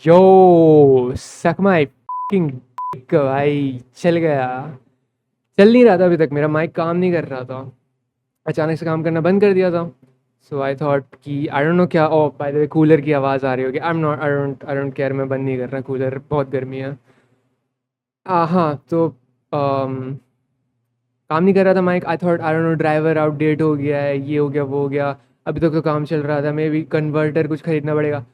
यो सक my fucking भाई चल गया। चल नहीं रहा था अभी तक, मेरा माइक काम नहीं कर रहा था, अचानक से काम करना बंद कर दिया था। सो आई थॉट कि आई डोंट नो क्या, ओ बाय द वे कूलर की आवाज़ आ रही होगी। आई डोंट केयर, मैं बंद नहीं कर रहा कूलर, बहुत गर्मी है। हाँ तो काम नहीं कर रहा था mike. I thought I don't know driver outdate हो गया है, ये हो गया वो हो गया। अभी तक तो काम चल रहा था, मे बी कन्वर्टर कुछ खरीदना पड़ेगा।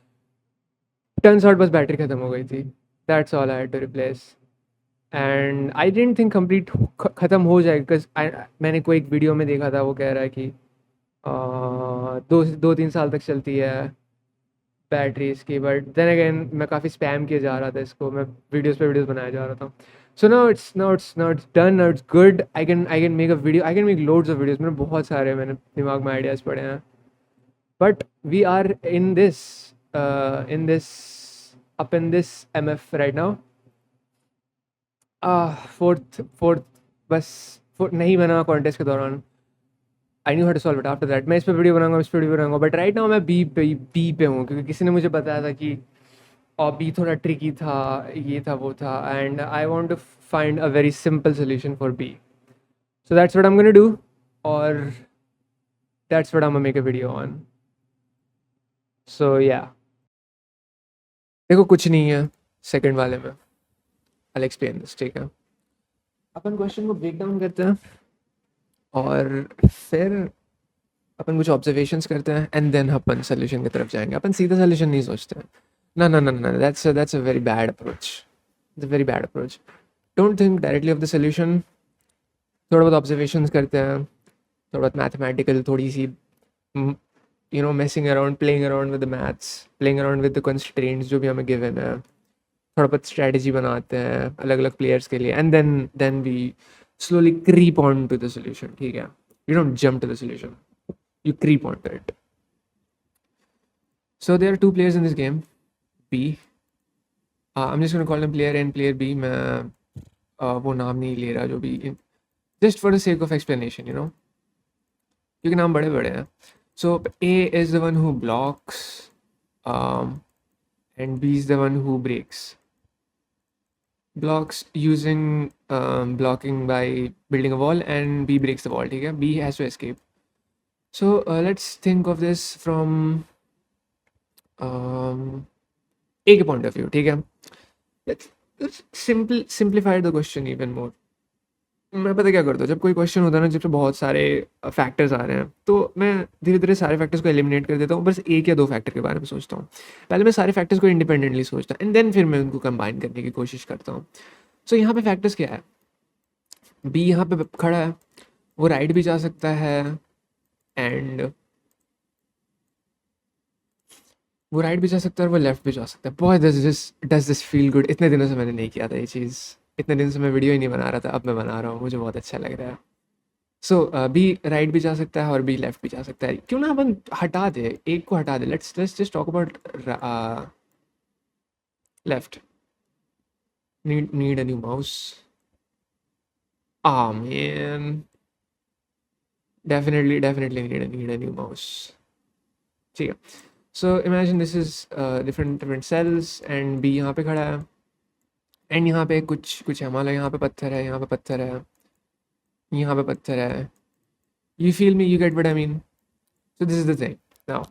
टर्न्स आउट बस बैटरी ख़त्म हो गई थी। That's all I had to replace. And I didn't think complete ख़त्म हो जाएगा, बिकॉज मैंने कोई एक वीडियो में देखा था, वो कह रहा है कि 2-3 साल तक चलती है बैटरी इसकी। बट देन अगेन मैं काफ़ी स्पैम किया जा रहा था इसको, मैं वीडियोस पे वीडियोस बनाया जा रहा था। So now it's done, now it's good. I can make a video, I can make loads of videos. मैंने बहुत सारे, मैंने दिमाग में आइडियाज़ पड़े हैं। But we are in this up in this MF right now। Fourth बस, नहीं बना कॉन्टेस्ट के दौरान। I knew how to solve it after that. मैं इस पे वीडियो बनाऊंगा, इस पे वीडियो बनाऊंगा, बट राइट नाउ मैं बी पे हूँ, क्योंकि किसी ने मुझे बताया था कि और बी थोड़ा ट्रिकी था, ये था वो था, and I want to find a very simple solution for B. So that's what I am gonna do, और that's what I am gonna make a video on. So yeah देखो कुछ नहीं है सेकंड वाले में, आई एक्सप्लेन दिस, ठीक है। अपन question को ब्रेक डाउन करते हैं और फिर अपन कुछ ऑब्जर्वेशंस करते हैं, एंड देन अपन सोल्यूशन की तरफ जाएंगे। अपन सीधा सोल्यूशन नहीं सोचते हैं। ना ना ना ना, that's a very bad approach. It's a very bad approach. Don't think directly of the solution. थोड़ा बहुत ऑब्जर्वेशंस करते हैं, थोड़ा बहुत मैथमेटिकल, थोड़ी सी messing around, playing around with the maths, playing around with the constraints जो भी हमें गिवन है। थोड़ा बहुत स्ट्रेटजी बनाते हैं अलग अलग प्लेयर्स के लिए, and then we slowly creep on to the solution, ठीक है। You don't jump to the solution, you creep onto it. So there are two players in this game, B. I'm just going to call them player A and player B. मैं वो नाम नहीं ले रहा जो भी, just for the sake of explanation, क्योंकि नाम बड़े बड़े हैं। So A is the one who blocks, and B is the one who breaks. Blocks using blocking by building a wall, and B breaks the wall, ठीक है। B has to escape. So let's think of this from A के point of view, ठीक है। let's simplify the question even more. मैं पता क्या करता हूँ, जब कोई क्वेश्चन होता है ना, जब बहुत सारे फैक्टर्स आ रहे हैं, तो मैं धीरे धीरे सारे फैक्टर्स को एलिमिनेट कर देता हूँ, बस एक या दो फैक्टर के बारे में सोचता हूँ। पहले मैं सारे फैक्टर्स को इंडिपेंडेंटली सोचता हूँ, एंड देन फिर मैं उनको कंबाइन करने की कोशिश करता हूँ। सो यहाँ पे फैक्टर्स क्या है, बी यहाँ पे खड़ा है, वो राइट भी जा सकता है, एंड वो राइट भी जा सकता है और वो लेफ्ट भी जा सकता है। Boy does this feel good. इतने दिनों से मैंने नहीं किया था ये चीज़, इतने दिन से मैं वीडियो ही नहीं बना रहा था, अब मैं बना रहा हूँ, मुझे बहुत अच्छा लग रहा है। सो बी राइट भी जा सकता है और बी लेफ्ट भी जा सकता है। क्यों ना अपन हटा दे, एक को हटा दे, let's just talk about left. Need a new mouse. Man, definitely need a new mouse, ठीक है। So imagine this is different cells, and B यहाँ पे खड़ा है, एंड यहाँ पे कुछ है, मान लो यहाँ पे पत्थर है, यहाँ पे पत्थर है, यहाँ पे पत्थर है। You feel me, you get what I mean. So this is the thing. Now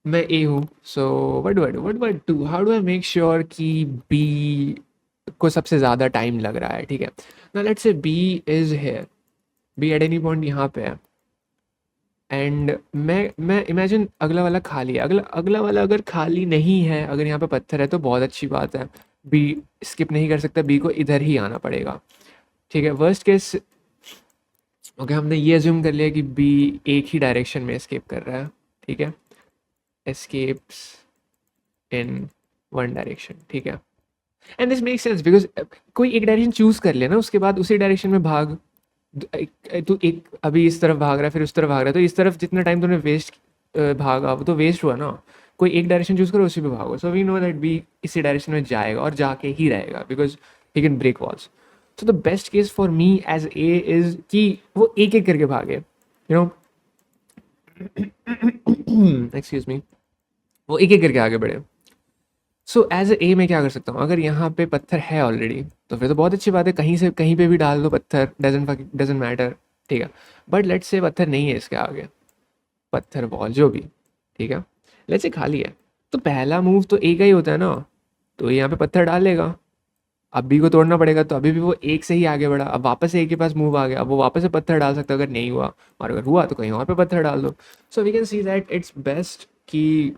मैं ए हूँ, so what do how do I make sure कि बी को सबसे ज़्यादा टाइम लग रहा है, ठीक है। Now let's say B is here, B at any point यहाँ पे है, एंड मैं इमेजिन अगला वाला खाली है। अगला वाला अगर खाली नहीं है, अगर यहाँ पे पत्थर है, तो बहुत अच्छी बात है, बी स्किप नहीं कर सकता, बी को इधर ही आना पड़ेगा, ठीक है। वर्स्ट केस, ओके, हमने ये अज्यूम कर लिया कि बी एक ही डायरेक्शन में एस्केप कर रहा है, ठीक है, एस्केप्स इन वन डायरेक्शन, ठीक है। And this make sense because कोई एक डायरेक्शन चूज कर लेना, उसके बाद उसी डायरेक्शन में भाग। तू एक अभी इस तरफ भाग रहा है, फिर उस तरफ भाग रहा है, तो इस तरफ जितना टाइम तूने वेस्ट भागा वो तो वेस्ट हुआ ना। कोई एक डायरेक्शन चूज करो, उसी पे भागो। So we know that B इसी डायरेक्शन में जाएगा और जाके ही रहेगा, because he can break walls. So the best case for me as A is कि वो एक एक करके भागे, यू नो, एक्सक्यूज मी, वो एक एक करके आगे बढ़े। सो एज ए मैं क्या कर सकता हूँ, अगर यहाँ पे पत्थर है ऑलरेडी तो फिर तो बहुत अच्छी बात है, कहीं से कहीं पे भी डाल दो पत्थर, डजेंट मैटर, ठीक है। बट लेट्स से पत्थर नहीं है इसके आगे, पत्थर बॉल जो भी, ठीक है, लेट्स से खाली है, तो पहला मूव तो एक ही होता है ना, तो यहाँ पे पत्थर डालेगा, अब बी को तोड़ना पड़ेगा, तो अभी भी वो एक से ही आगे बढ़ा, अब वापस से ए के पास मूव आ गया, अब वो वापस से पत्थर डाल सकता है अगर नहीं हुआ, और अगर हुआ तो कहीं और पे पत्थर डाल दो। So we can see that it's best कि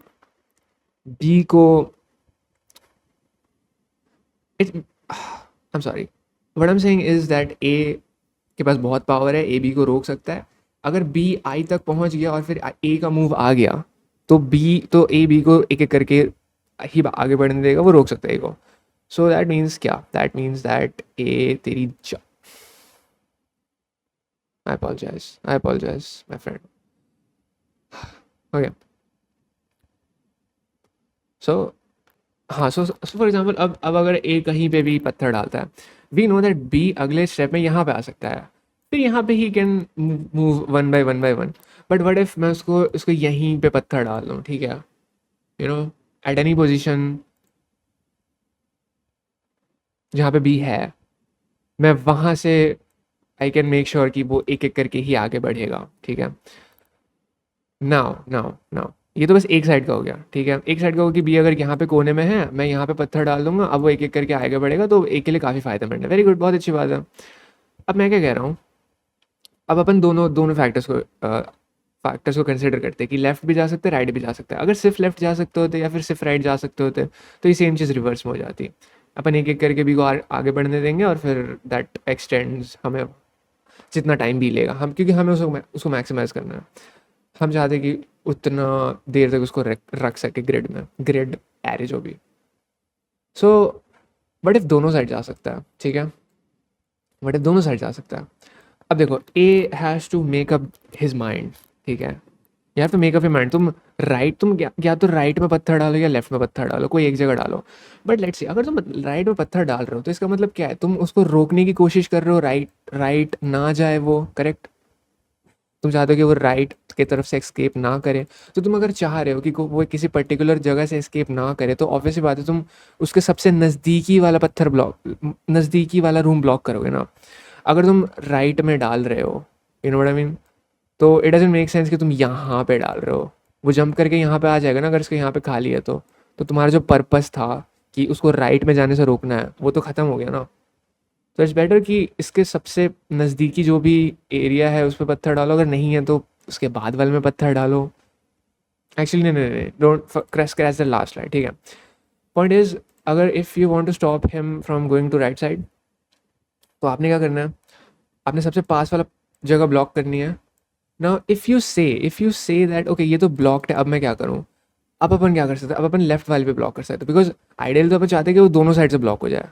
बी को, it I am sorry, what I am saying is that A के पास बहुत पावर है, ए बी को रोक सकता है, अगर बी आई तक पहुंच गया और फिर ए का मूव आ गया, तो ए बी को एक एक करके ही आगे बढ़ने देगा, वो रोक सकता है ए को। सो दैट मीन्स क्या, दैट मीन्स दैट ए तेरी आई अपोलोजाइज माई फ्रेंड। ओके, सो हाँ, सो फॉर एग्जाम्पल अब अगर ए कहीं पे भी पत्थर डालता है, वी नो दैट बी अगले स्टेप में यहाँ पे आ सकता है, फिर यहाँ पे he can move one by one. But what if मैं उसको उसको यहीं पे पत्थर डाल दूँ, ठीक है, you know, at any position जहाँ पे बी है, मैं वहाँ से आई कैन मेक श्योर कि वो एक एक करके ही आगे बढ़ेगा, ठीक है। नाउ नाउ नाउ ये तो बस एक साइड का हो गया, ठीक है, एक साइड का हो कि बी अगर यहाँ पे कोने में है, मैं यहाँ पे पत्थर डाल दूंगा, अब वो एक एक करके आगे बढ़ेगा, तो एक के लिए काफ़ी फायदेमंद है, वेरी गुड, बहुत अच्छी बात है। अब मैं क्या कह रहा हूँ, अब अपन दोनों दोनों फैक्टर्स को कंसिडर करते हैं कि लेफ्ट भी जा सकते हैं, राइट भी जा सकते हैं। अगर सिर्फ लेफ्ट जा सकते होते या फिर सिर्फ राइट जा सकते होते, तो ये सेम चीज़ रिवर्स में हो जाती, अपन एक एक करके भी को आगे बढ़ने देंगे, और फिर दैट एक्सटेंड्स हमें जितना टाइम भी लेगा, हम क्योंकि हमें उसको मैक्सिमाइज करना है, हम चाहते हैं कि उतना देर तक उसको रख सके ग्रिड में, ग्रिड एरे जो भी। सो बट इफ दोनों साइड जा सकता है, ठीक है, बट इफ दोनों साइड जा सकता है, अब देखो A has to make up his mind, ठीक है, you have to make up your mind, तुम या तो राइट में पत्थर डालो या लेफ्ट में पत्थर डालो, कोई एक जगह डालो। बट लेट्स सी, अगर तुम राइट में पत्थर डाल रहे हो तो इसका मतलब क्या है, तुम उसको रोकने की कोशिश कर रहे हो, राइट राइट ना जाए वो, करेक्ट, तुम चाहते हो कि वो राइट की तरफ से एस्केप ना करे, तो तुम अगर चाह रहे हो कि वो किसी पर्टिकुलर जगह से एस्केप ना करे, तो ऑब्वियसली बात है तुम उसके सबसे नज़दीकी वाला पत्थर ब्लॉक, नज़दीकी वाला रूम ब्लॉक करोगे ना। अगर तुम राइट में डाल रहे हो, you know what I mean, तो इट डजंट मेक सेंस कि तुम यहाँ पे डाल रहे हो, वो जंप करके यहाँ पे आ जाएगा ना, अगर इसके यहाँ पे खाली है तो तुम्हारा जो पर्पस था कि उसको राइट में जाने से रोकना है, वो तो ख़त्म हो गया ना। तो इट्स बेटर कि इसके सबसे नज़दीकी जो भी एरिया है उस पर पत्थर डालो, अगर नहीं है तो उसके बाद वाले में पत्थर डालो। एक्चुअली नहीं नहीं नहीं, don't crash the last right, ठीक है। पॉइंट इज, अगर if you want to stop him from going to right side, तो आपने क्या करना है, आपने सबसे पास वाला जगह ब्लॉक करनी है। Now if you say that okay ये तो ब्लॉक्ड है, अब मैं क्या करूँ, अब अपन क्या कर सकते हैं, अब अपन लेफ्ट वाले पे ब्लॉक कर सकते हैं, बिकॉज आइडियल तो अपन चाहते हैं कि वो दोनों साइड से ब्लॉक हो जाए,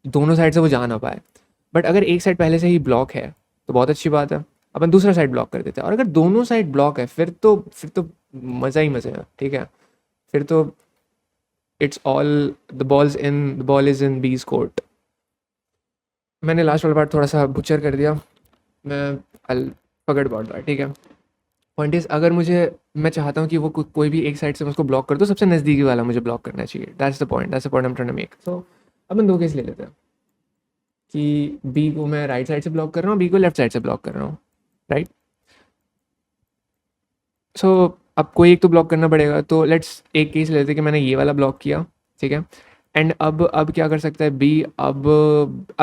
दोनों साइड से वो जा ना पाए। बट अगर एक साइड पहले से ही ब्लॉक है तो बहुत अच्छी बात है, अपन दूसरा साइड ब्लॉक कर देते हैं, और अगर दोनों साइड ब्लॉक है फिर तो मज़ा ही मज़ा है, ठीक है, फिर तो it's all the ball is in बीज कोर्ट। मैंने लास्ट वाला पार्ट थोड़ा सा बुचर कर दिया, मैं आई फॉरगेट अबाउट दैट, ठीक है। पॉइंट इज, अगर मुझे, मैं चाहता हूँ कि वो कोई भी एक साइड से मैं उसको ब्लॉक कर दूँ, सबसे नज़दीकी वाला मुझे ब्लॉक करना चाहिए, that's the point I am trying to make. So अपन दो केस ले लेते हैं कि बी को मैं राइट साइड से ब्लॉक कर रहा हूँ, बी को लेफ्ट साइड से ब्लॉक कर रहा हूँ, राइट। सो अब कोई एक तो ब्लॉक करना पड़ेगा, तो लेट्स एक केस लेते हैं कि मैंने ये वाला ब्लॉक किया, ठीक है, एंड अब क्या कर सकता है बी, अब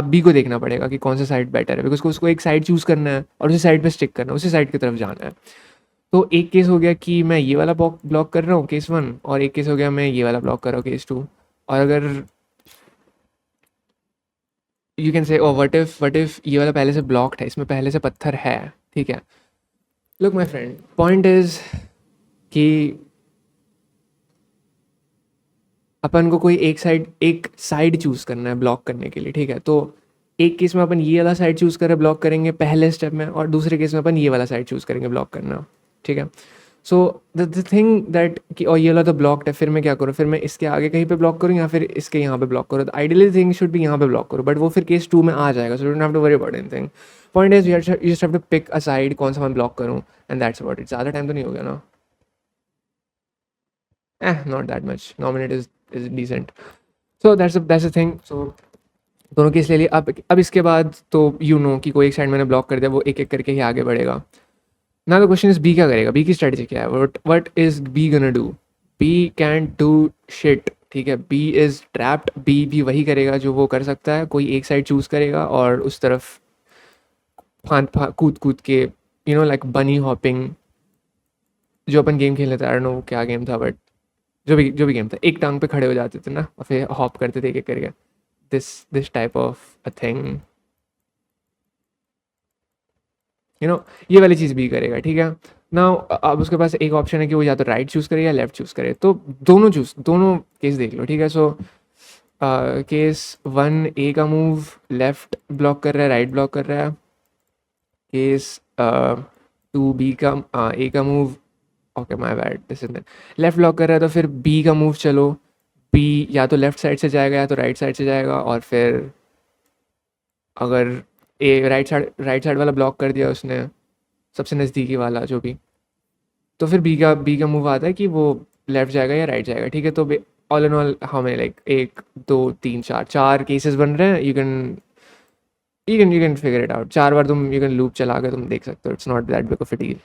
बी को देखना पड़ेगा कि कौन सा साइड बेटर है, बिकॉज उसको एक साइड चूज़ करना है और उसी साइड पे स्टिक करना है, उसी साइड की तरफ जाना है। तो एक केस हो गया कि मैं ये वाला ब्लॉक कर रहा हूँ, केस वन, और एक केस हो गया मैं ये वाला ब्लॉक कर रहा हूँ, केस टू। और अगर you can say, O what if ये वाला पहले से ब्लॉक्ड है, इसमें पहले से पत्थर है, ठीक है। Look my friend, point is कि अपन को कोई एक साइड चूज़ करना है ब्लॉक करने के लिए, ठीक है। तो एक केस में अपन ये वाला साइड चूज़ कर ब्लॉक करेंगे पहले स्टेप में, और दूसरे केस में अपन ये वाला साइड चूज़ करेंगे ब्लॉक करना, ठीक है। सो द थिंग दैट कि और ये वाला तो ब्लॉक्ड है, फिर मैं क्या करूँ, फिर मैं इसके आगे कहीं पे ब्लॉक करूँ या फिर इसके यहाँ पे ब्लॉक करूँ, तो आइडियली थिंग शुड भी यहाँ पे ब्लॉक करूँ, बट वो फिर केस टू में आ जाएगा, so don't have to worry about anything. Point is you just have to pick a side, कौन सा मैं ब्लॉक करूँ, एंड दैट्स अबाउट इट। ज़्यादा टाइम तो नहीं हो गया ना। Not that much. Nominate is decent. So that's the thing. So दोनों केस ले लिए. अब इसके बाद तो कि कोई एक साइड मैंने ब्लॉक कर दिया, वो एक एक करके ही आगे बढ़ेगा. Now the question is B क्या करेगा, बी की स्ट्रेटजी क्या है, what is B gonna do. B can do shit. ठीक है, बी इज ट्रैप्ड. बी भी वही करेगा जो वो कर सकता है, कोई एक साइड चूज करेगा और उस तरफ कूद कूद के लाइक बनी हॉपिंग, जो अपन गेम खेल लेते हैं. आई डोंट नो क्या गेम था, बट जो भी गेम था, एक टांग पे खड़े हो जाते थे ना और फिर हॉप करते थे एक एक करके. This type of a thing, ये वाली चीज़ भी करेगा. ठीक है ना. अब उसके पास एक ऑप्शन है कि वो या तो राइट चूज़ करे या लेफ्ट चूज़ करे. तो दोनों केस देख लो. ठीक है. सो केस 1 ए का मूव लेफ्ट ब्लॉक कर रहा है, राइट ब्लॉक कर रहा है. केस 2 बी का ए का move, okay my bad, this is left block कर रहा है. तो फिर बी का मूव, चलो बी या तो लेफ्ट साइड से जाएगा या तो राइट साइड से जाएगा. और फिर अगर ए राइट साइड वाला ब्लॉक कर दिया उसने, सबसे नज़दीकी वाला जो भी, तो फिर बी का मूव आता है कि वो लेफ्ट जाएगा या राइट जाएगा. ठीक है. तो ऑल इन ऑल हमें लाइक 1 2 3 4 केसेस बन रहे हैं. You can figure it out. 4 बार तुम यू कैन लूप चला के तुम देख सकते हो. It's not that big of a deal.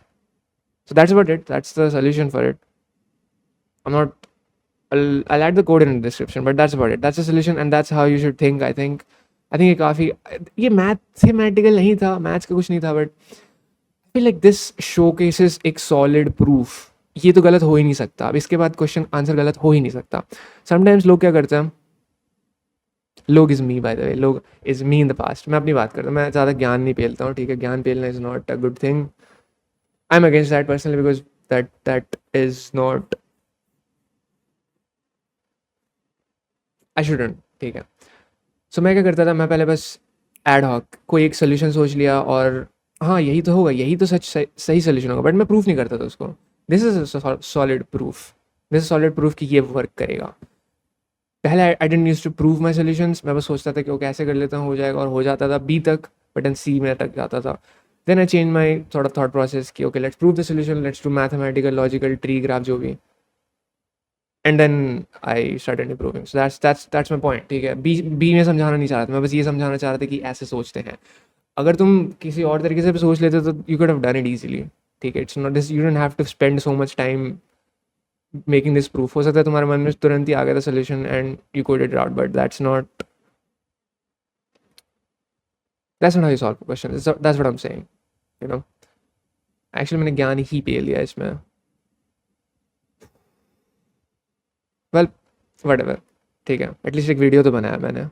So that's about it. That's the solution for it. I'm not. I'll add the code in the description, but that's about it. That's the solution, and that's how you should think. I think ये काफ़ी, ये mathematical नहीं था, maths का कुछ नहीं था, but I feel like this showcases एक सॉलिड प्रूफ. ये तो गलत हो ही नहीं सकता. अब इसके बाद क्वेश्चन आंसर गलत हो ही नहीं सकता. समटाइम्स लोग क्या करते हैं, लोग is me by the way, लोग is me in the past. मैं अपनी बात करता हूँ, मैं ज़्यादा ज्ञान नहीं पेलता हूँ. ठीक है. ज्ञान पेलना is not a good thing. I'm against that personally because that is not. I shouldn't. ठीक है. So मैं क्या करता था, मैं पहले बस एड हॉक कोई एक सोल्यूशन सोच लिया और हाँ यही तो होगा, यही तो सही सोल्यूशन होगा, बट मैं प्रूफ नहीं करता था उसको. This is solid proof. This is solid proof कि ये वर्क करेगा. पहले I didn't use to prove my solutions. मैं बस सोचता था कि वो कैसे कर लेता हूँ, हो जाएगा, और हो जाता था बी तक, बट देन सी में तक जाता था. Then I changed my sort of thought process कि okay, let's prove the solution, let's do mathematical, logical, tree graph जो भी. And then I started improving. So that's my point. ठीक है. बी में समझाना नहीं चाह रहा था, मैं बस ये समझाना चाह रहा था कि ऐसे सोचते हैं. अगर तुम किसी और तरीके से भी सोच लेते तो you could have done it easily. ठीक है. It's not this, you don't have to spend so much time making this proof. हो सकता है तुम्हारे मन में तुरंत ही आ गया था solution and you coded it out, but that's not how you solve a question. That's what I'm saying. Actually मैंने ज्ञान ही पे लिया इसमें. Well what ever. ठीक है. एटलीस्ट एक वीडियो तो बनाया मैंने.